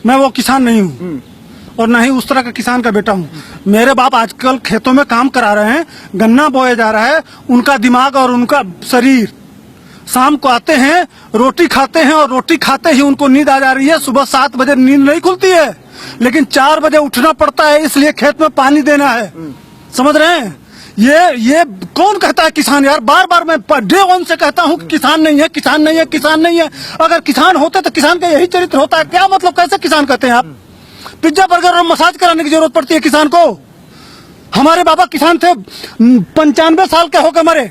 मैं वो किसान नहीं हूँ और न ही उस तरह का किसान का बेटा हूँ। मेरे बाप आजकल खेतों में काम करा रहे हैं, गन्ना बोया जा रहा है, उनका दिमाग और उनका शरीर शाम को आते हैं, रोटी खाते हैं और रोटी खाते ही उनको नींद आ जा रही है। सुबह 7 बजे नींद नहीं खुलती है, लेकिन 4 बजे उठना पड़ता है, इसलिए खेत में पानी देना है। समझ रहे हैं? ये कौन कहता है किसान? यार बार बार मैं डे वन से कहता हूँ कि किसान नहीं है, किसान नहीं है, किसान नहीं है। अगर किसान होते तो किसान का यही चरित्र होता है। क्या मतलब, कैसे किसान कहते हैं आप? पिज्जा बर्गर और मसाज कराने की जरूरत पड़ती है किसान को। हमारे बाबा किसान थे, 95 साल के होकर मरे।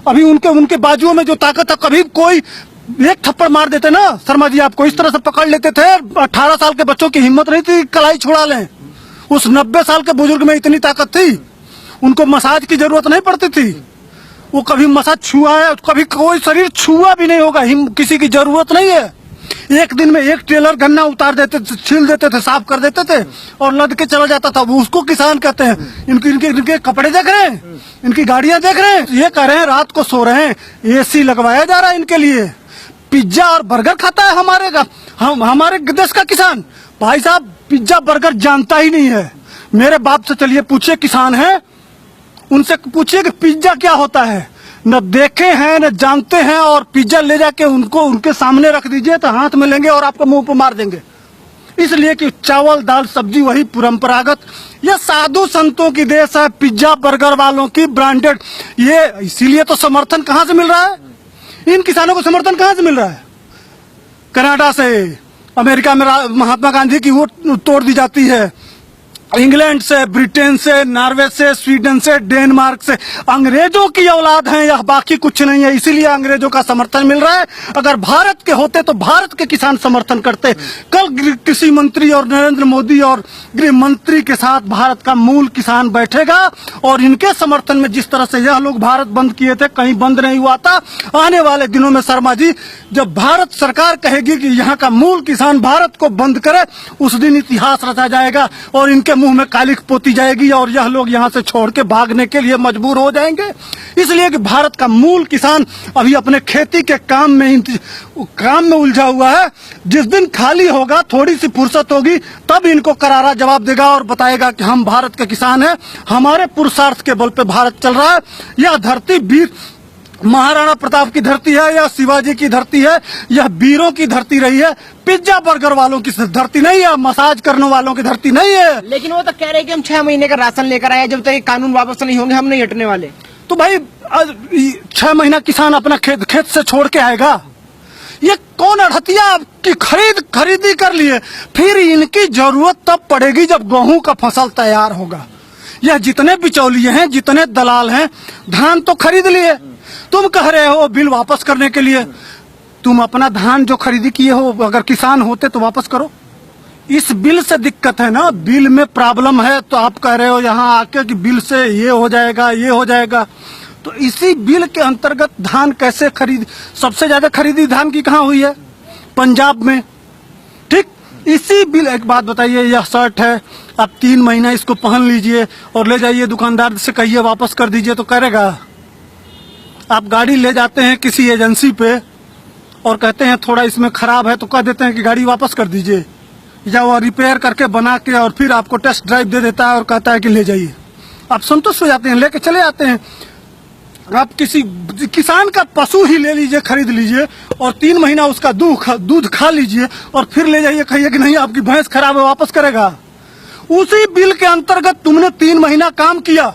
अभी उनके बाजुओं में जो ताकत है, कभी कोई एक थप्पड़ मार देते ना शर्मा जी, आपको इस तरह से पकड़ लेते थे। 18 साल के बच्चों की हिम्मत नहीं थी कलाई छुड़ा लें। उस 90 साल के बुजुर्ग में इतनी ताकत थी, उनको मसाज की जरूरत नहीं पड़ती थी। वो कभी मसाज छुआ है, कभी कोई शरीर छुआ भी नहीं होगा, किसी की जरूरत नहीं है। एक दिन में 1 ट्रेलर गन्ना उतार देते थे, छील देते थे, साफ कर देते थे और लद के चला जाता था। वो उसको किसान कहते हैं। इनके कपड़े देख रहे हैं, इनकी गाड़ियां देख रहे हैं। ये कह रहे हैं रात को सो रहे हैं, एसी लगवाया जा रहा है इनके लिए। पिज्जा और बर्गर खाता है हमारे देश का किसान। भाई साहब, पिज्जा बर्गर जानता ही नहीं है। मेरे बाप से चलिए पूछिए, किसान है, उनसे पूछिए कि पिज्जा क्या होता है। न देखे हैं न जानते हैं, और पिज्जा ले जाके उनके सामने रख दीजिए तो हाथ में लेंगे और आपको मुंह पर मार देंगे। इसलिए कि चावल दाल सब्जी वही परंपरागत। ये साधु संतों की देश है, पिज्जा बर्गर वालों की ब्रांडेड। ये इसीलिए तो समर्थन कहाँ से मिल रहा है? इन किसानों को समर्थन कहाँ से मिल रहा है? कनाडा से, अमेरिका में महात्मा गांधी की वोट तोड़ दी जाती है, इंग्लैंड से, ब्रिटेन से, नॉर्वे से, स्वीडन से, डेनमार्क से। अंग्रेजों की औलाद हैं यह, बाकी कुछ नहीं है। इसीलिए अंग्रेजों का समर्थन मिल रहा है। अगर भारत के होते तो भारत के किसान समर्थन करते। कल कृषि मंत्री और नरेंद्र मोदी और गृह मंत्री के साथ भारत का मूल किसान बैठेगा और इनके समर्थन में, जिस तरह से यह लोग भारत बंद किए थे, कहीं बंद नहीं हुआ था। आने वाले दिनों में शर्मा जी, जब भारत सरकार कहेगी कि यहाँ का मूल किसान भारत को बंद करे, उस दिन इतिहास रचा जाएगा और इनके मुंह में कालिख पोती जाएगी और यह लोग यहाँ से छोड़ के भागने के लिए मजबूर हो जाएंगे। इसलिए कि भारत का मूल किसान अभी अपने खेती के काम में उलझा हुआ है। जिस दिन खाली होगा, थोड़ी सी फुर्सत होगी, तब इनको करारा जवाब देगा और बताएगा कि हम भारत के किसान हैं, हमारे पुरुषार्थ के बल पे भारत चल रहा है। यह धरती वीर महाराणा प्रताप की धरती है, या शिवाजी की धरती है, यह वीरों की धरती रही है। पिज्जा बर्गर वालों की धरती नहीं है, मसाज करने वालों की धरती नहीं है। लेकिन वो तो कह रहे हैं कि हम 6 महीने का राशन लेकर आए, जब तक ये कानून वापस नहीं होंगे हम नहीं हटने वाले। तो भाई 6 महीना किसान अपना खेत से छोड़ के आएगा? ये कौन अड़हतिया की खरीदी कर लिए? फिर इनकी जरूरत तब पड़ेगी जब गेहूं का फसल तैयार होगा। यह जितने बिचौलिए हैं, जितने दलाल हैं, धान तो खरीद लिए। तुम कह रहे हो बिल वापस करने के लिए। तुम अपना धान जो खरीदी किए हो, अगर किसान होते तो वापस करो। इस बिल से दिक्कत है ना, बिल में प्रॉब्लम है, तो आप कह रहे हो यहाँ आके कि बिल से ये हो जाएगा, ये हो जाएगा। तो इसी बिल के अंतर्गत धान कैसे सबसे ज्यादा खरीदी धान की कहाँ हुई है? पंजाब में। ठीक, इसी बिल। एक बात बताइए, यह शर्ट है, आप 3 महीना इसको पहन लीजिए और ले जाइए दुकानदार से कहिए वापस कर दीजिए, तो करेगा? आप गाड़ी ले जाते हैं किसी एजेंसी पे और कहते हैं थोड़ा इसमें खराब है, तो कह देते हैं कि गाड़ी वापस कर दीजिए, या वो रिपेयर करके बना के और फिर आपको टेस्ट ड्राइव दे देता है और कहता है कि ले जाइए। आप संतुष्ट हो जाते हैं, लेके चले जाते हैं। आप किसी किसान का पशु ही ले लीजिए, खरीद लीजिए और 3 महीना उसका दूध खा लीजिए और फिर ले जाइए, कहिए कि नहीं आपकी भैंस खराब है, वापस करेगा। उसी बिल के अंतर्गत तुमने 3 महीना काम किया,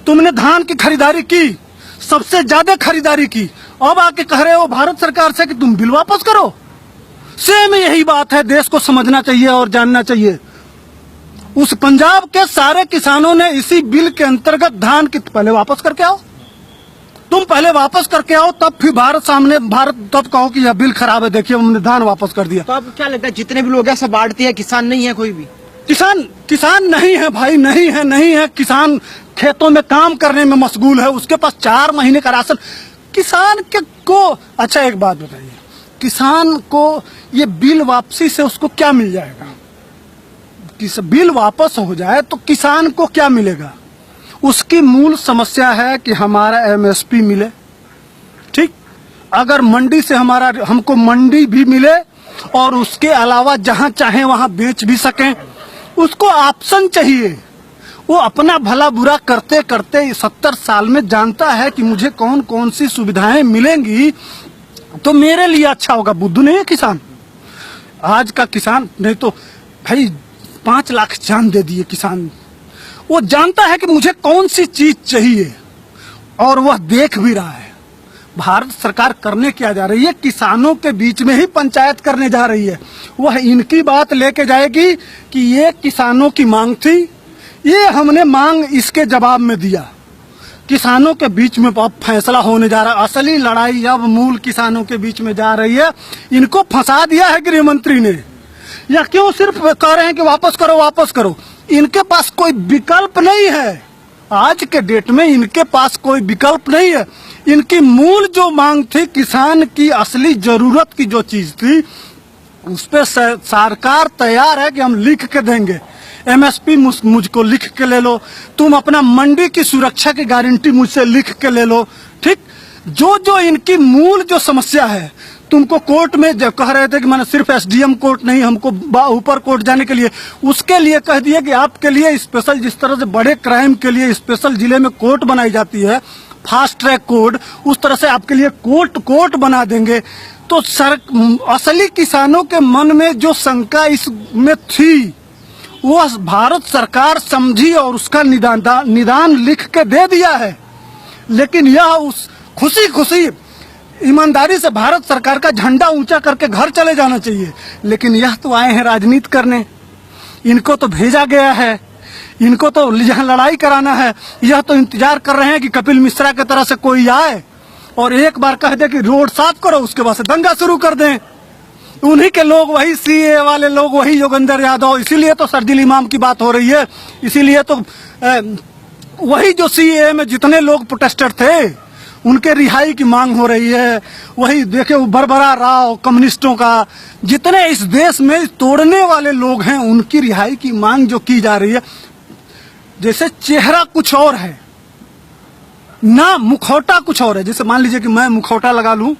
तुमने धान की खरीदारी की, सबसे ज्यादा खरीदारी की। अब आके कह रहे हो भारत सरकार से कि तुम बिल वापस करो। सेम यही बात है, देश को समझना चाहिए और जानना चाहिए। उस पंजाब के सारे किसानों ने इसी बिल के अंतर्गत धान की पहले वापस करके आओ। तुम पहले वापस करके आओ, तब फिर भारत तब कहो कि यह बिल खराब है, देखिए हमने धान वापस कर दिया। तो अब क्या लगता है, जितने भी लोग हैं सब बांटते हैं, किसान नहीं है कोई भी? किसान नहीं है भाई, नहीं है। किसान खेतों में काम करने में मशगूल है, उसके पास 4 महीने का राशन। किसान को अच्छा एक बात बताइए, किसान को ये बिल वापसी से उसको क्या मिल जाएगा? बिल वापस हो जाए तो किसान को क्या मिलेगा? उसकी मूल समस्या है कि हमारा MSP मिले। ठीक, अगर मंडी से हमको मंडी भी मिले और उसके अलावा जहां चाहे वहां बेच भी सकें। उसको ऑप्शन चाहिए। वो अपना भला बुरा करते करते 70 साल में जानता है कि मुझे कौन कौन सी सुविधाएं मिलेंगी तो मेरे लिए अच्छा होगा। बुद्धू नहीं है किसान। आज का किसान नहीं तो भाई 5 लाख जान दे दिए किसान। वो जानता है कि मुझे कौन सी चीज चाहिए और वह देख भी रहा है। भारत सरकार करने क्या जा रही है? किसानों के बीच में ही पंचायत करने जा रही है। वह इनकी बात लेके जाएगी कि ये किसानों की मांग थी, ये हमने मांग इसके जवाब में दिया। किसानों के बीच में अब फैसला होने जा रहा है। असली लड़ाई अब मूल किसानों के बीच में जा रही है। इनको फंसा दिया है गृह मंत्री ने। या क्यों सिर्फ कह रहे हैं कि वापस करो वापस करो? इनके पास कोई विकल्प नहीं है। आज के डेट में इनके पास कोई विकल्प नहीं है। इनकी मूल जो मांग थी, किसान की असली जरूरत की जो चीज थी, उस पर सरकार तैयार है कि हम लिख के देंगे। एमएसपी मुझको लिख के ले लो, तुम अपना मंडी की सुरक्षा की गारंटी मुझसे लिख के ले लो। ठीक, जो जो इनकी मूल जो समस्या है, तुमको कोर्ट में जब कह रहे थे कि मैंने सिर्फ एसडीएम कोर्ट नहीं, हमको ऊपर कोर्ट जाने के लिए, उसके लिए कह दिए कि आपके लिए स्पेशल, जिस तरह से बड़े क्राइम के लिए स्पेशल जिले में कोर्ट बनाई जाती है, फास्ट ट्रैक कोर्ट, उस तरह से आपके लिए कोर्ट बना देंगे। तो असली किसानों के मन में जो शंका इसमें थी वो भारत सरकार समझी और उसका निदान लिख के दे दिया है। लेकिन यह उस खुशी ईमानदारी से भारत सरकार का झंडा ऊंचा करके घर चले जाना चाहिए। लेकिन यह तो आए हैं राजनीति करने। इनको तो भेजा गया है, इनको तो यहाँ लड़ाई कराना है। यह तो इंतजार कर रहे हैं कि कपिल मिश्रा की तरह से कोई आए और एक बार कह दे कि रोड साफ करो, उसके बाद से दंगा शुरू कर दें। उन्हीं के लोग, वही सीए वाले लोग, वही योगेंद्र यादव। इसीलिए तो शरजील इमाम की बात हो रही है। इसीलिए तो वही जो सीए में जितने लोग प्रोटेस्टर थे उनके रिहाई की मांग हो रही है। वही देखे बरबरा राव, कम्युनिस्टों का, जितने इस देश में तोड़ने वाले लोग हैं, उनकी रिहाई की मांग जो की जा रही है। जैसे चेहरा कुछ और है ना, मुखौटा कुछ और है। जैसे मान लीजिए कि मैं मुखौटा लगा लूं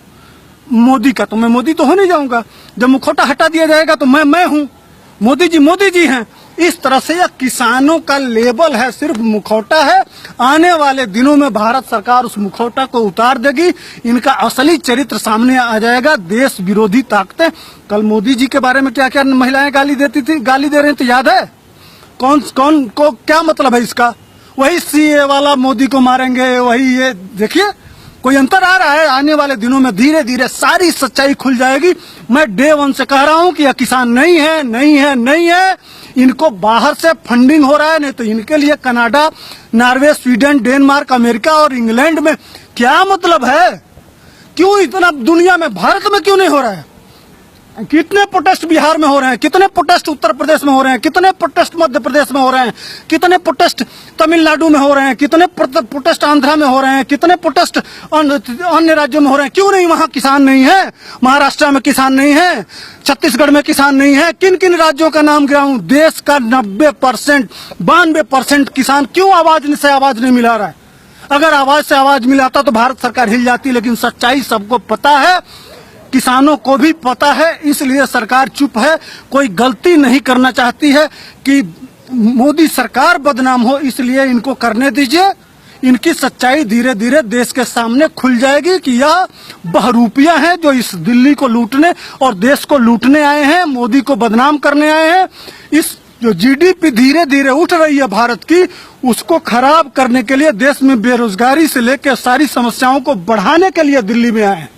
मोदी का, तो मैं मोदी तो हो नहीं जाऊंगा। जब मुखौटा हटा दिया जाएगा तो मैं हूं, मोदी जी हैं। इस तरह से यह किसानों का लेबल है, सिर्फ मुखौटा है। आने वाले दिनों में भारत सरकार उस मुखौटा को उतार देगी, इनका असली चरित्र सामने आ जाएगा। देश विरोधी ताकतें, कल मोदी जी के बारे में क्या क्या महिलाएं गाली दे रही थी, याद है? कौन को क्या मतलब है इसका? वही सीए वाला मोदी को मारेंगे, वही ये। देखिए कोई अंतर आ रहा है। आने वाले दिनों में धीरे धीरे सारी सच्चाई खुल जाएगी। मैं डे 1 से कह रहा हूं कि यह किसान नहीं है। इनको बाहर से फंडिंग हो रहा है। नहीं तो इनके लिए Canada, Norway, Sweden, Denmark, America और इंग्लैंड में क्या मतलब है? क्यों इतना दुनिया में, भारत में क्यों नहीं हो रहा है? कितने प्रोटेस्ट बिहार में हो रहे हैं, कितने प्रोटेस्ट उत्तर प्रदेश में हो रहे हैं, कितने प्रोटेस्ट मध्य प्रदेश में हो रहे हैं, कितने प्रोटेस्ट तमिलनाडु में हो रहे हैं, कितने प्रोटेस्ट आंध्रा में हो रहे हैं, कितने प्रोटेस्ट अन्य राज्यों में हो रहे हैं। क्यों नहीं वहां किसान नहीं है? महाराष्ट्र में किसान नहीं है, छत्तीसगढ़ में किसान नहीं है। किन किन राज्यों का नाम गिराऊं? देश का 90%, 92% किसान क्यों आवाज से आवाज नहीं मिला रहा है? अगर आवाज से आवाज मिलाता तो भारत सरकार हिल जाती। लेकिन सच्चाई सबको पता है, किसानों को भी पता है, इसलिए सरकार चुप है। कोई गलती नहीं करना चाहती है कि मोदी सरकार बदनाम हो, इसलिए इनको करने दीजिए। इनकी सच्चाई धीरे धीरे देश के सामने खुल जाएगी कि यह बहरूपियां हैं जो इस दिल्ली को लूटने और देश को लूटने आए हैं, मोदी को बदनाम करने आए हैं। इस जो जीडीपी धीरे धीरे उठ रही है भारत की, उसको खराब करने के लिए, देश में बेरोजगारी से लेकर सारी समस्याओं को बढ़ाने के लिए दिल्ली में आए हैं।